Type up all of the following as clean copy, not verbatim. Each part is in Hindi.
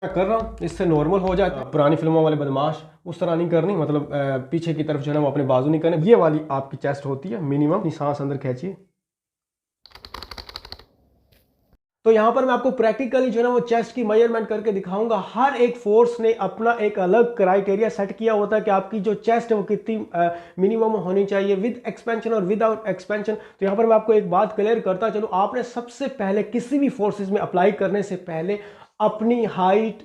मैं कर रहा हूँ इससे नॉर्मल हो जाता है। पुरानी फिल्मों वाले बदमाश उस तरह नहीं करनी, मतलब पीछे की तरफ जो है ना वो अपने बाजू नहीं करने। ये वाली आपकी चेस्ट होती है मिनिमम। सांस अंदर खींचिए। तो यहाँ पर मैं आपको प्रैक्टिकली जो है ना वो चेस्ट की मेजरमेंट करके दिखाऊंगा। हर एक फोर्स ने अपना एक अलग क्राइटेरिया सेट किया होता है कि आपकी जो चेस्ट है वो कितनी मिनिमम होनी चाहिए, विद एक्सपेंशन और विदाउट एक्सपेंशन। तो यहाँ पर मैं आपको एक बात क्लियर करता चलूँ, आपने सबसे पहले किसी भी फोर्सेस में अप्लाई करने से पहले अपनी हाइट,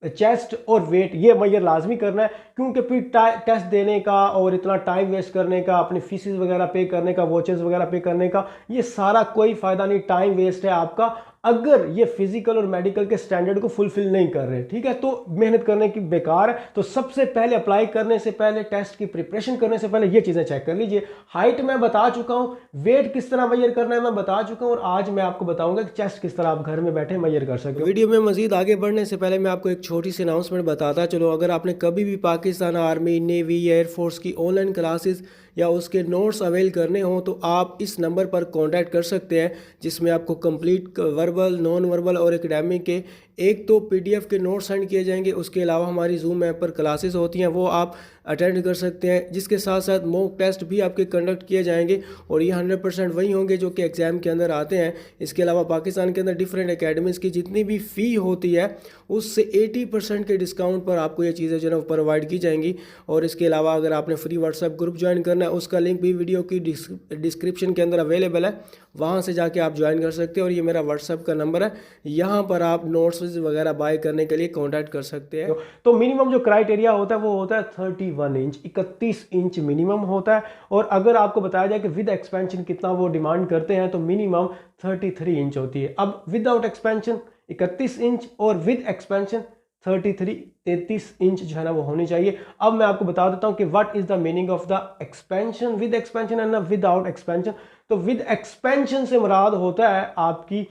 चेस्ट और वेट ये मेजर लाजमी करना है, क्योंकि फिर टेस्ट देने का और इतना टाइम वेस्ट करने का, अपनी फीसिस वगैरह पे करने का, वॉचेस वगैरह पे करने का, ये सारा कोई फायदा नहीं, टाइम वेस्ट है आपका अगर ये फिजिकल और मेडिकल के स्टैंडर्ड को फुलफिल नहीं कर रहे। ठीक है, तो मेहनत करने की बेकार है। तो सबसे पहले अप्लाई करने से पहले, टेस्ट की प्रिपरेशन करने से पहले ये चीजें चेक कर लीजिए। हाइट मैं बता चुका हूं, वेट किस तरह मेजर करना है मैं बता चुका हूं, और आज मैं आपको बताऊंगा कि चेस्ट किस तरह आप घर में बैठे मेजर कर सकते हो। वीडियो में मजीद आगे बढ़ने से पहले मैं आपको एक छोटी सी अनाउंसमेंट बताता चलो। अगर आपने कभी भी पाकिस्तान आर्मी, नेवी, एयरफोर्स की ऑनलाइन क्लासेस या उसके नोट्स अवेल करने हो तो आप इस नंबर पर कांटेक्ट कर सकते हैं, जिसमें आपको कंप्लीट वर्बल, नॉन वर्बल और एकेडमिक के एक तो पीडीएफ के नोट्स सेंड किए जाएंगे। उसके अलावा हमारी जूम ऐप पर क्लासेस होती हैं, वो आप अटेंड कर सकते हैं, जिसके साथ साथ मॉक टेस्ट भी आपके कंडक्ट किए जाएंगे और ये 100% वही होंगे जो कि एग्ज़ाम के अंदर आते हैं। इसके अलावा पाकिस्तान के अंदर डिफरेंट एकेडमीज़ की जितनी भी फ़ी होती है उससे 80% के डिस्काउंट पर आपको ये चीज़ें जो है प्रोवाइड की जाएंगी। और इसके अलावा अगर आपने फ्री व्हाट्सएप ग्रुप ज्वाइन करना है, उसका लिंक भी वीडियो की डिस्क्रिप्शन के अंदर अवेलेबल है, वहाँ से जाके आप ज्वाइन कर सकते हैं। और ये मेरा व्हाट्सएप का नंबर है, यहाँ पर आप नोट्स वगैरह बाय करने के लिए कॉन्टैक्ट कर सकते हैं। तो मिनिमम जो क्राइटेरिया होता है वो होता है 31 इंच, 31 इंच मिनिमम होता है। और अगर आपको बताया जाए कि विद एक्सपेंशन कितना वो डिमांड करते हैं तो मिनिमम 33 इंच होती है। अब विदाउट एक्सपेंशन 31 इंच और विद एक्सपेंशन 33 इंच जो है ना वो होनी चाहिए। अब मैं आपको बता देता हूं कि what is the meaning of the expansion, with expansion and without expansion. तो विद एक्सपेंशन से मुराद होता है आपकी,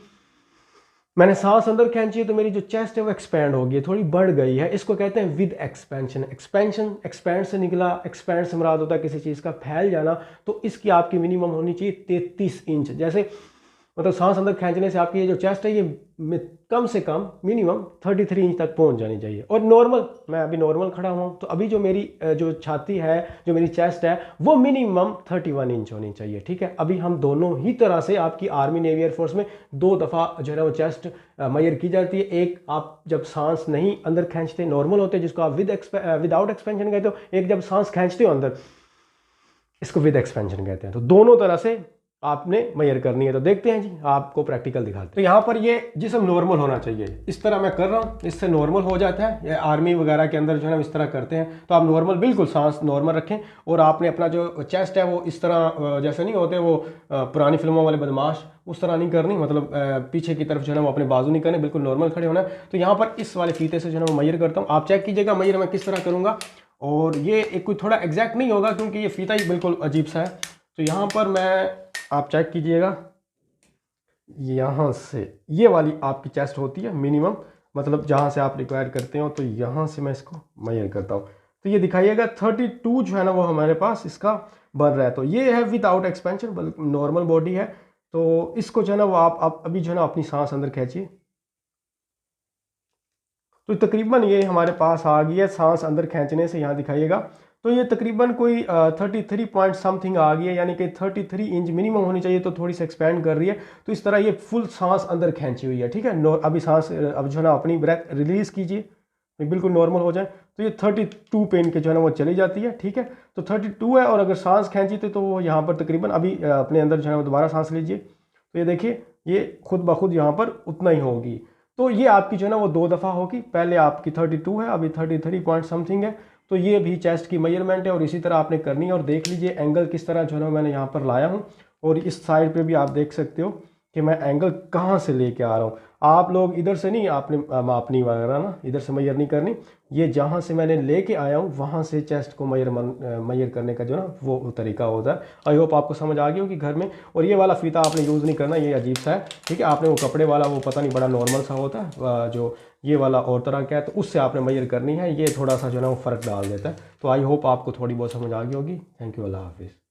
मैंने सांस अंदर खींची है तो मेरी जो चेस्ट है वो एक्सपैंड हो गई, थोड़ी बढ़ गई है, इसको कहते हैं विद एक्सपेंशन। एक्सपेंशन एक्सपैंड से निकला, एक्सपैंड से मुराद होता है किसी चीज़ का फैल जाना। तो इसकी आपकी मिनिमम होनी चाहिए 33 इंच। जैसे मतलब सांस अंदर खींचने से आपकी ये जो चेस्ट है ये कम से कम मिनिमम 33 इंच तक पहुंच जानी चाहिए। और नॉर्मल, मैं अभी नॉर्मल खड़ा हुआ हूँ तो अभी जो मेरी जो छाती है, जो मेरी चेस्ट है वो मिनिमम 31 इंच होनी चाहिए। ठीक है, अभी हम दोनों ही तरह से आपकी आर्मी, नेवी, एयरफोर्स में 2 दफ़ा जो है ना वो चेस्ट मेजर की जाती है। एक आप जब सांस नहीं अंदर खींचते, नॉर्मल होते हैं, जिसको आप विदाउट एक्सपेंशन कहते हो। एक जब सांस खींचते हो अंदर, इसको विद एक्सपेंशन कहते हैं। तो दोनों तरह से आपने मेजर करनी है। तो देखते हैं जी, आपको प्रैक्टिकल दिखाते हैं। तो यहाँ पर ये जिस्म नॉर्मल होना चाहिए, इस तरह मैं कर रहा हूँ, इससे नॉर्मल हो जाता है। ये आर्मी वगैरह के अंदर जो है ना इस तरह करते हैं। तो आप नॉर्मल, बिल्कुल सांस नॉर्मल रखें। और आपने अपना जो चेस्ट है वो इस तरह जैसे नहीं होते वो पुरानी फिल्मों वाले बदमाश, उस तरह नहीं करनी, मतलब पीछे की तरफ जो है ना वो अपने बाजू नहीं करने, बिल्कुल नॉर्मल खड़े होना है। तो यहाँ पर इस वाले फीते से जो है ना वो मेजर करता हूँ। आप चेक कीजिएगा मेजर मैं किस तरह करूँगा। और ये एक कोई थोड़ा एग्जैक्ट नहीं होगा क्योंकि ये फीता ही बिल्कुल अजीब सा है। तो यहाँ पर मैं, आप चेक कीजिएगा, यहाँ से ये वाली आपकी चेस्ट होती है मिनिमम, मतलब जहाँ से आप रिक्वायर करते हो। तो यहाँ से मैं इसको मेजर करता हूँ तो ये दिखाइएगा 32 जो है ना वो हमारे पास इसका बन रहा है। तो ये है विदाउट एक्सपेंशन, नॉर्मल बॉडी है। तो इसको जो है ना वो आप अभी जो है ना अपनी सांस अंदर खींचिए। तो तकरीबन ये हमारे पास आ गई है। सांस अंदर खींचने से यहाँ दिखाइएगा तो ये तकरीबन कोई 33 पॉइंट समथिंग आ गई है, यानी कि 33 इंच मिनिमम होनी चाहिए। तो थोड़ी सी एक्सपेंड कर रही है। तो इस तरह ये फुल सांस अंदर खींची हुई है। ठीक है, अभी सांस अब जो है ना अपनी ब्रेथ रिलीज कीजिए, बिल्कुल नॉर्मल हो जाए। तो ये 32 पे इनके जो है ना वो चली जाती है। ठीक है, तो 32 है। और अगर सांस खींची तो वो यहाँ पर तकरीबन अभी अपने अंदर जो है वो दोबारा सांस लीजिए तो ये देखिए ये खुद ब खुद यहाँ पर उतना ही होगी। तो ये आपकी जो है ना वो 2 दफ़ा होगी। पहले आपकी 32 है, अभी 33 पॉइंट समथिंग है। तो ये भी चेस्ट की मेजरमेंट है और इसी तरह आपने करनी है। और देख लीजिए एंगल किस तरह जो है ना मैंने यहाँ पर लाया हूँ। और इस साइड पे भी आप देख सकते हो कि मैं एंगल कहाँ से लेके आ रहा हूँ। आप लोग इधर से नहीं, आपने मापनी वगैरह ना इधर से मेजर नहीं करनी। ये जहाँ से मैंने लेके आया हूँ वहाँ से चेस्ट को मेजर करने का जो ना वो तरीका होता है। आई होप आपको समझ आ गई होगी घर में। और ये वाला फीता आपने यूज़ नहीं करना, ये अजीब सा है। ठीक है, आपने वो कपड़े वाला, वो पता नहीं बड़ा नॉर्मल सा होता है, जो ये वाला और तरह का है, तो उससे आपने मेजर करनी है। ये थोड़ा सा जो ना वो फ़र्क डाल देता है। तो आई होप आपको थोड़ी बहुत समझ आ गई होगी। थैंक यू, अल्लाह हाफिज़।